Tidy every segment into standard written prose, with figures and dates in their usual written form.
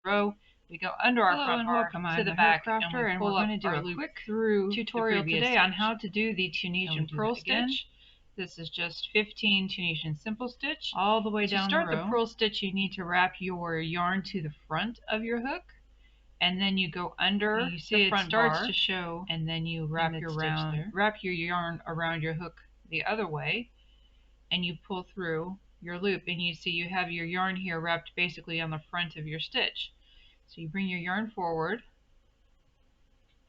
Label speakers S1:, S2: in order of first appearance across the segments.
S1: row. We go under our front bar to the back, and we pull up our loop through tutorial today on how to do the Tunisian purl stitch. This is just 15 Tunisian simple stitch all the way down the row. To start the purl stitch, you need to wrap your yarn to the front of your hook, and then you go under the front bar to show, and then you wrap your yarn around your hook the other way, and you pull through your loop, and you see you have your yarn here wrapped basically on the front of your stitch. So you bring your yarn forward,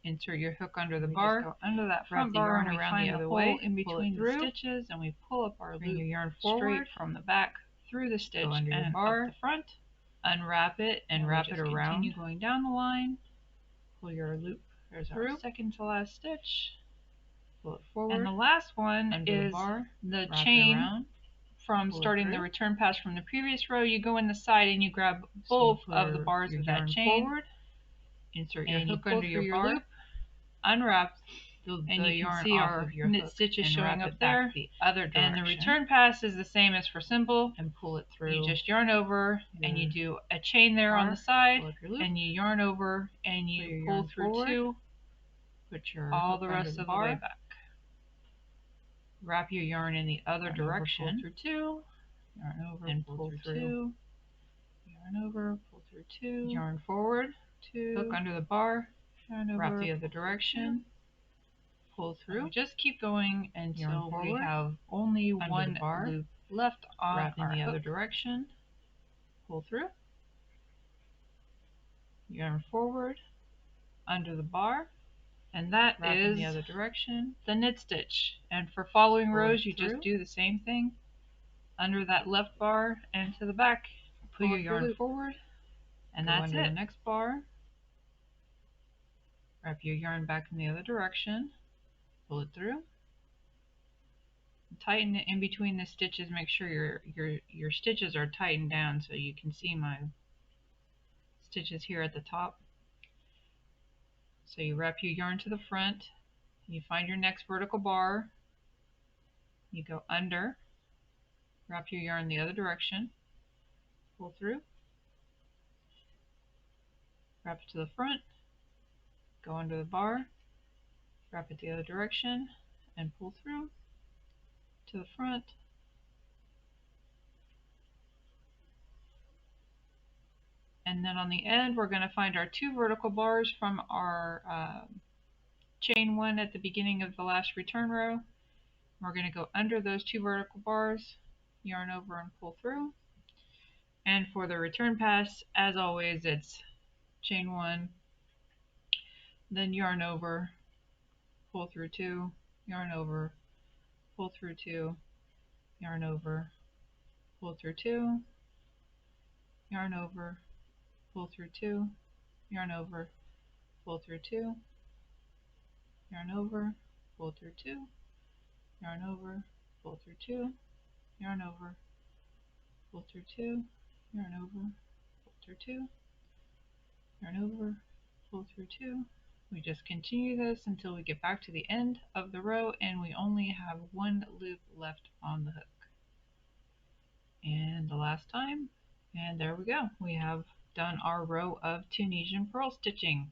S1: insert your hook under the bar, go under that front bar, and around the other way, in between the stitches, and we pull up our loop, bring your yarn forward from the back through the stitch under your bar, up the front, unwrap it, and wrap it around. Continue going down the line, pull your loop through, second to last stitch, pull it forward, and the last one is the chain from starting the return pass from the previous row. You go in the side and you grab both of the bars of that chain forward, insert your hook under your loop, unwrap, and you can see our knit stitches showing up there. And the return pass is the same as for simple, and pull it through. You just yarn over and you do a chain there on the side, and you yarn over and you pull through two, put your all the rest of the way back. Wrap your yarn in the other direction, pull through two, yarn over, and pull through two, yarn over, pull through two, yarn forward, two, hook under the bar, yarn over, wrap the other direction, pull through. Just keep going until we have only one loop left on wrap in the other direction, pull through, yarn forward, under the bar, and that is the other direction, the knit stitch. And for following rows, you just do the same thing under that left bar and to the back. Pull your yarn forward, and that's it. The next bar, wrap your yarn back in the other direction, pull it through, tighten it in between the stitches. Make sure your stitches are tightened down so you can see my stitches here at the top. So you wrap your yarn to the front, you find your next vertical bar, you go under, wrap your yarn the other direction, pull through, wrap it to the front, go under the bar, wrap it the other direction, and pull through to the front, and then on the end we're going to find our two vertical bars from our chain one at the beginning of the last return row. We're going to go under those two vertical bars, yarn over and pull through. And for the return pass, as always, it's chain one, then yarn over, pull through two, yarn over, pull through two, yarn over, pull through two, yarn over, pull through two, yarn over, pull through two, yarn over, pull through two, yarn over, pull through two, yarn over, pull through two, yarn over, pull through two, yarn over, pull through two. We just continue this until we get back to the end of the row and we only have one loop left on the hook. And the last time, and there we go. We have done our row of Tunisian purl stitching.